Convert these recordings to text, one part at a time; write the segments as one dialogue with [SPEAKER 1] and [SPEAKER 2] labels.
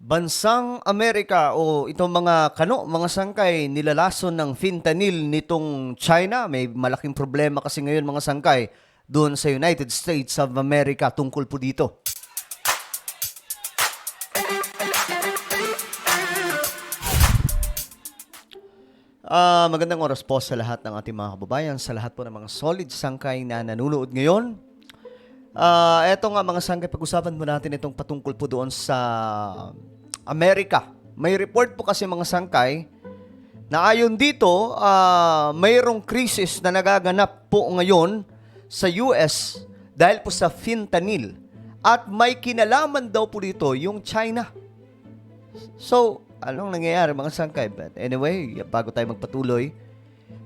[SPEAKER 1] Bansang Amerika o itong mga sangkay nilalason ng fentanyl nitong China. May malaking problema kasi ngayon mga sangkay doon sa United States of America tungkol po dito. Magandang oras po sa lahat ng ating mga kababayan, sa lahat po ng mga solid sangkay na nanonood ngayon. Eto nga mga sangkay, pag-usapan mo natin itong patungkol po doon sa Amerika. May report po kasi mga sangkay na ayon dito, mayroong krisis na nagaganap po ngayon sa US dahil po sa fentanyl. At may kinalaman daw po dito yung China. So, anong nangyayari mga sangkay? But anyway, bago tayo magpatuloy,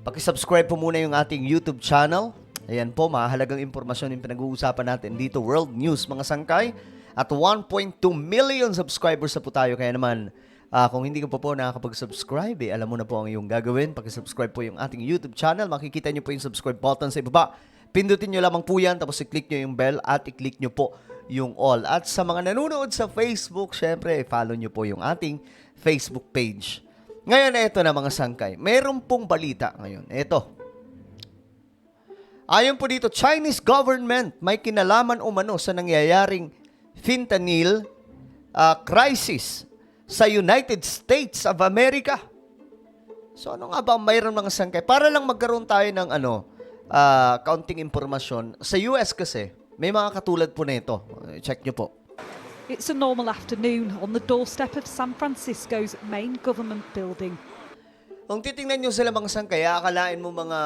[SPEAKER 1] pakisubscribe po muna yung ating YouTube channel. Ayan po, mahalagang impormasyon yung pinag-uusapan natin dito. World News mga sangkay. At 1.2 million subscribers na po tayo. Kaya naman, kung hindi ka po nakakapag-subscribe, alam mo na po ang iyong gagawin. Pakisubscribe po yung ating YouTube channel. Makikita nyo po yung subscribe button sa ibaba. Pindutin nyo lamang po yan, tapos i-click nyo yung bell at i-click nyo po yung all. At sa mga nanonood sa Facebook, syempre, follow nyo po yung ating Facebook page. Ngayon, ito na mga sangkay. Meron pong balita ngayon. Ito. Ayon po dito, Chinese government may kinalaman umano sa nangyayaring fentanyl crisis sa United States of America. So ano nga ba mayroon mga sangkay? Para lang magkaroon tayo ng kaunting impormasyon. Sa US kasi, may mga katulad po na ito. Check nyo po.
[SPEAKER 2] It's a normal afternoon on the doorstep of San Francisco's main government building.
[SPEAKER 1] Kung titingnan nyo sila mga sangkay, akalain mo mga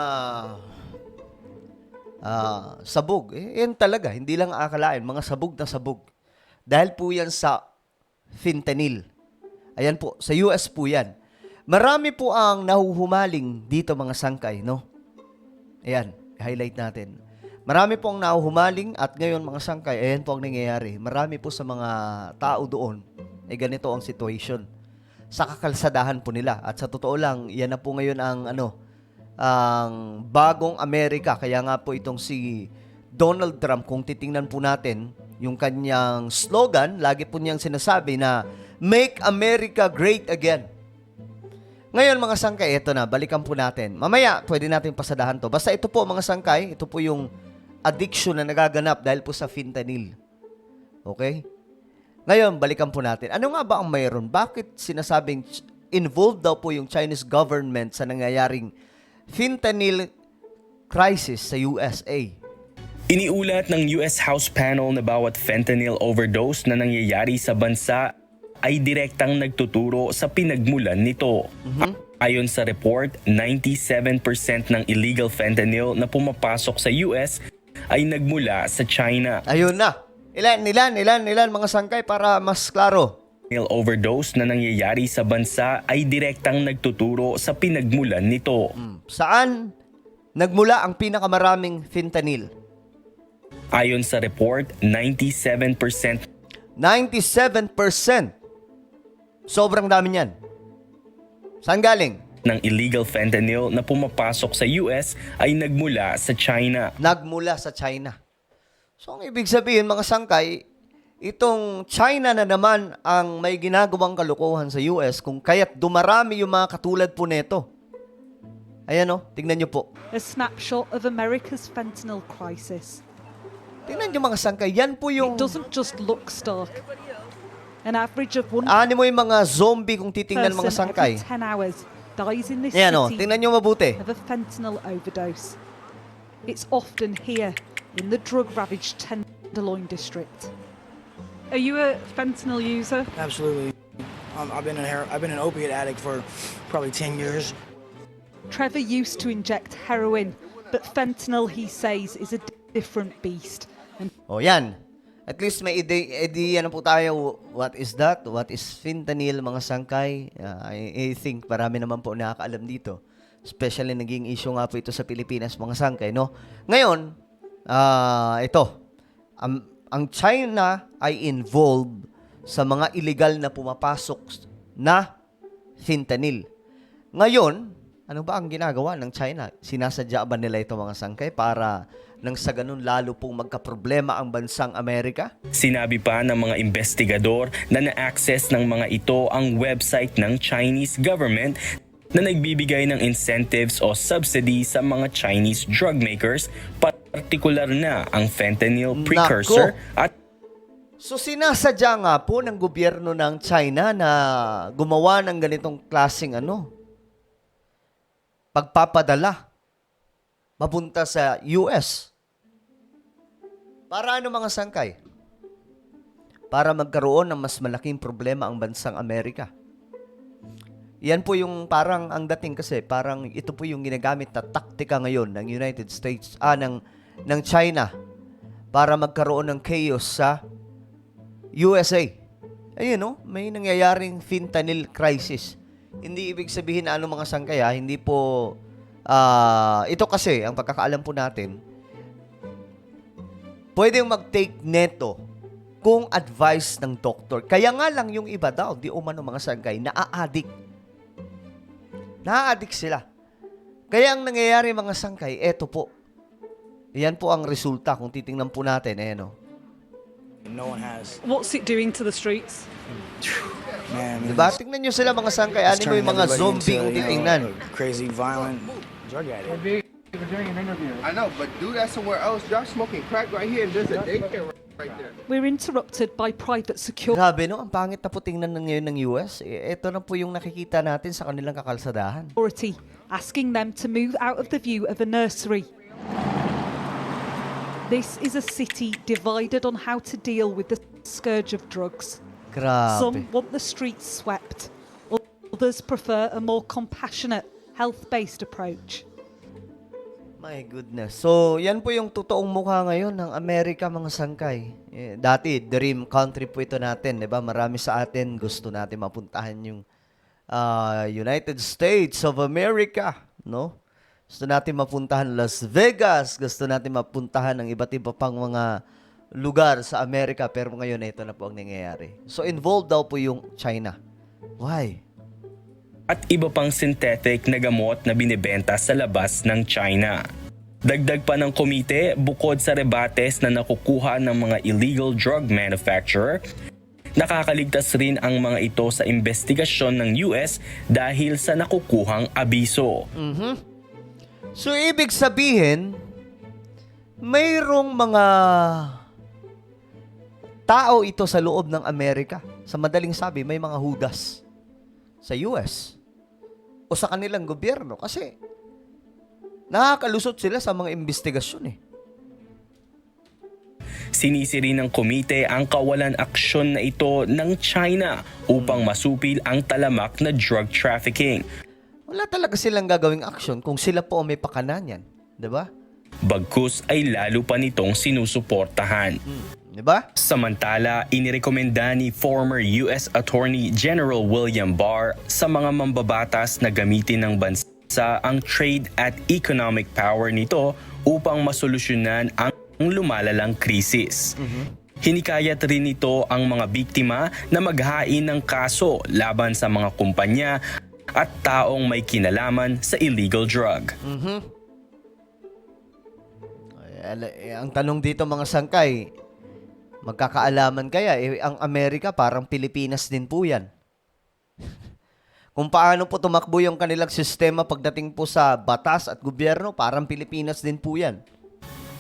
[SPEAKER 1] sabog. Yan talaga, hindi lang akalain, mga sabog na sabog. Dahil po yan sa fentanyl. Ayan po, sa US po yan. Marami po ang nahuhumaling dito mga sangkay, no? Ayan, highlight natin. Marami po ang nahuhumaling at ngayon mga sangkay, ayan po ang nangyayari. Marami po sa mga tao doon, ganito ang situation. Sa kakalsadahan po nila. At sa totoo lang, yan na po ngayon ang ang bagong Amerika. Kaya nga po itong si Donald Trump, kung titingnan po natin, yung kanyang slogan, lagi po niyang sinasabi na, Make America Great Again. Ngayon mga sangkay, ito na, balikan po natin. Mamaya, pwede natin pasadahan to. Basta ito po mga sangkay, ito po yung addiction na nagaganap dahil po sa fentanyl. Okay? Ngayon, balikan po natin. Ano nga ba ang mayroon? Bakit sinasabing involved daw po yung Chinese government sa nangyayaring fentanyl crisis sa USA?
[SPEAKER 3] Iniulat ng US House panel na bawat fentanyl overdose na nangyayari sa bansa ay direktang nagtuturo sa pinagmulan nito. Ayon sa report, 97% ng illegal fentanyl na pumapasok sa US ay nagmula sa China.
[SPEAKER 1] Ayun na. Ilan mga sangkay para mas klaro.
[SPEAKER 3] Overdose na nangyayari sa bansa ay direktang nagtuturo sa pinagmulan nito.
[SPEAKER 1] Saan nagmula ang pinakamaraming fentanyl?
[SPEAKER 3] Ayon sa report, 97%.
[SPEAKER 1] 97%. Sobrang dami niyan. Saan galing?
[SPEAKER 3] Ng illegal fentanyl na pumapasok sa US ay nagmula sa China.
[SPEAKER 1] Nagmula sa China. So, ang ibig sabihin, mga sangkay, itong China na naman ang may ginagawang kalokohan sa US kung kaya't dumarami yung mga katulad po neto. Ayan o, tingnan nyo po.
[SPEAKER 2] A snapshot of America's fentanyl crisis.
[SPEAKER 1] Tingnan nyo mga sangkay, yan po yung...
[SPEAKER 2] It doesn't just look stark. An average of one
[SPEAKER 1] Ano mo yung mga zombie kung titingnan mga
[SPEAKER 2] person
[SPEAKER 1] sangkay.
[SPEAKER 2] every 10 hours dies in this
[SPEAKER 1] Ayan o,
[SPEAKER 2] city
[SPEAKER 1] tingnan nyo mabuti.
[SPEAKER 2] of a fentanyl overdose. It's often here in the drug-ravaged Tenderloin district. Are you a fentanyl user?
[SPEAKER 4] Absolutely. I've been an opiate addict for probably 10 years.
[SPEAKER 2] Trevor used to inject heroin, but fentanyl, he says, is a different beast. And
[SPEAKER 1] O yan. At least may idea na po tayo, what is that? What is fentanyl, mga sangkay? I think marami naman po nakakaalam dito. Especially naging issue nga po ito sa Pilipinas, mga sangkay, no? Ngayon, ito. Ang China ay involved sa mga illegal na pumapasok na fentanyl. Ngayon, Ano ba ang ginagawa ng China? Sinasadya ba nila ito mga sangkay para nang sa ganun lalo pong magkaproblema ang bansang Amerika?
[SPEAKER 3] Sinabi pa ng mga investigador na na-access ng mga ito ang website ng Chinese government na nagbibigay ng incentives o subsidy sa mga Chinese drug makers, partikular na ang fentanyl precursor at
[SPEAKER 1] So sinasadya nga po ng gobyerno ng China na gumawa ng ganitong klaseng pagpapadala mapunta sa US. Para ano mga sangkay? Para magkaroon ng mas malaking problema ang bansang Amerika. Yan po yung parang ang dating kasi parang ito po yung ginagamit na taktika ngayon ng United States ng China para magkaroon ng chaos sa USA. Ayun may nangyayaring fentanyl crisis. Hindi ibig sabihin na mga sangkay hindi po ito kasi ang pagkakaalam po natin pwedeng mag-take neto kung advice ng doktor. Kaya nga lang yung iba daw, di umano mga sangkay, naa-addict. Na-addict sila. Kaya ang nangyayari mga sangkay, eto po. Yan po ang resulta kung titingnan po natin.
[SPEAKER 4] No one has.
[SPEAKER 2] What's it doing to the streets?
[SPEAKER 4] Man,
[SPEAKER 1] Diba? Tingnan nyo sila mga sangkay.
[SPEAKER 4] it's
[SPEAKER 1] Ano mo yung mga
[SPEAKER 4] turning
[SPEAKER 1] zombie kung
[SPEAKER 4] everybody into,
[SPEAKER 1] titingnan.
[SPEAKER 4] a crazy, violent drug addict.
[SPEAKER 5] I know, but do that somewhere else. Y'all smoking crack right here, and there's a daycare right there.
[SPEAKER 2] We're interrupted by private security.
[SPEAKER 1] Grabe ang pangit na po tingnan ngayon ng US. Ito na po yung nakikita natin sa kanilang kakalsadahan.
[SPEAKER 2] Asking them to move out of the view of a nursery. This is a city divided on how to deal with the scourge of drugs.
[SPEAKER 1] Grabe.
[SPEAKER 2] Some want the streets swept. Others prefer a more compassionate, health-based approach.
[SPEAKER 1] My goodness. So, yan po yung totoong mukha ngayon ng Amerika, mga sangkay. Dati, dream country po ito natin, di ba? Marami sa atin gusto natin mapuntahan yung United States of America, no? Gusto natin mapuntahan Las Vegas, gusto natin mapuntahan ng iba't iba pang mga lugar sa Amerika, pero ngayon ito na po ang nangyayari. So, involved daw po yung China. Why?
[SPEAKER 3] at iba pang synthetic na gamot na binibenta sa labas ng China. Dagdag pa ng komite, bukod sa rebates na nakukuha ng mga illegal drug manufacturer, nakakaligtas rin ang mga ito sa investigasyon ng US dahil sa nakukuhang abiso.
[SPEAKER 1] So, ibig sabihin, mayroong mga tao ito sa loob ng Amerika. Sa madaling sabi, may mga hudas sa US o sa kanilang gobyerno kasi nakakalusot sila sa mga investigasyon .
[SPEAKER 3] Sinisi rin ng komite ang kawalan aksyon na ito ng China upang masupil ang talamak na drug trafficking.
[SPEAKER 1] Wala talaga silang gagawing aksyon kung sila po may pakanan yan. Diba?
[SPEAKER 3] Bagkus ay lalo pa nitong sinusuportahan.
[SPEAKER 1] Diba?
[SPEAKER 3] Samantala, inirekomenda ni former US Attorney General William Barr sa mga mambabatas na gamitin ng bansa ang trade at economic power nito upang masolusyonan ang lumalalang krisis. Hinikayat rin nito ang mga biktima na maghain ng kaso laban sa mga kumpanya at taong may kinalaman sa illegal drug.
[SPEAKER 1] Ang tanong dito mga sangkay, magkakaalaman kaya? Ang Amerika parang Pilipinas din po yan. Kung paano po tumakbo yung kanilang sistema pagdating po sa batas at gobyerno, parang Pilipinas din po yan.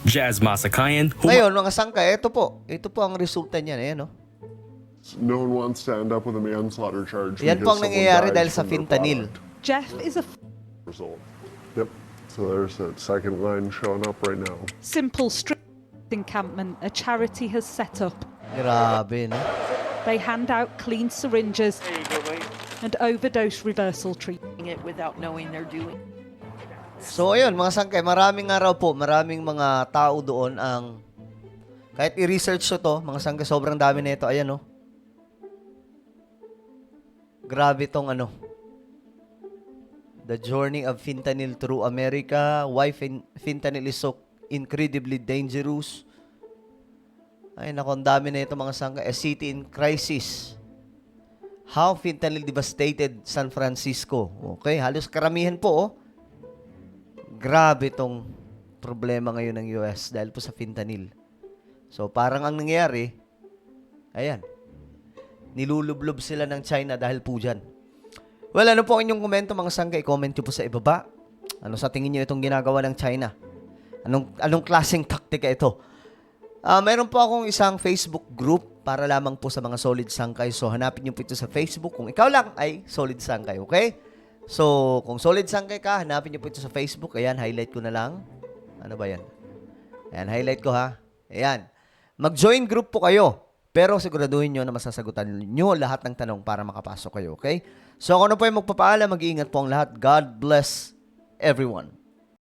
[SPEAKER 3] Jazz Masakayan,
[SPEAKER 1] Ngayon, mga sangkay, ito po ang resulta niyan. Ayan,
[SPEAKER 6] No one wants to end up with a manslaughter charge.
[SPEAKER 1] Yan po ang
[SPEAKER 6] because someone
[SPEAKER 1] nangyayari
[SPEAKER 6] died
[SPEAKER 1] dahil sa
[SPEAKER 6] from their
[SPEAKER 1] fentanyl.
[SPEAKER 6] product.
[SPEAKER 2] Jeff is a
[SPEAKER 6] Result. Yep. So there's that second line showing up right now.
[SPEAKER 2] simple street encampment a charity has set up.
[SPEAKER 1] Grabe, no?
[SPEAKER 2] They hand out clean syringes and overdose reversal treatment.
[SPEAKER 7] it without knowing they're doing.
[SPEAKER 1] So, ayun, mga sangkay, maraming mga tao doon ang, kahit i-research ko to, mga sangkay, sobrang dami na ito. Ayan, Grabe tong The Journey of Fentanyl Through America, Why Fentanyl is So Incredibly Dangerous. Ay, naku, ang dami na ito mga sangkay. A City in Crisis. How fentanyl devastated San Francisco. Okay, halos karamihan po, oh. Grabe tong problema ngayon ng US dahil po sa fentanyl. So, parang ang nangyayari, ayan, nilulublob sila ng China dahil po dyan. Well, ano po ang inyong komento mga sangka? I-comment nyo po sa ibaba. Ano sa tingin nyo itong ginagawa ng China? Anong klaseng taktika ito? Meron po akong isang Facebook group para lamang po sa mga solid sangkay. So, hanapin nyo po ito sa Facebook. Kung ikaw lang ay solid sangkay, okay? So, kung solid sangkay ka, hanapin nyo po ito sa Facebook. Ayan, highlight ko na lang. Ano ba yan? Ayan, highlight ko ha. Ayan. Mag-join group po kayo. Pero siguraduhin nyo na masasagutan nyo lahat ng tanong para makapasok kayo, okay? So, kung ano po yung magpapaalam, mag-iingat po ang lahat. God bless everyone.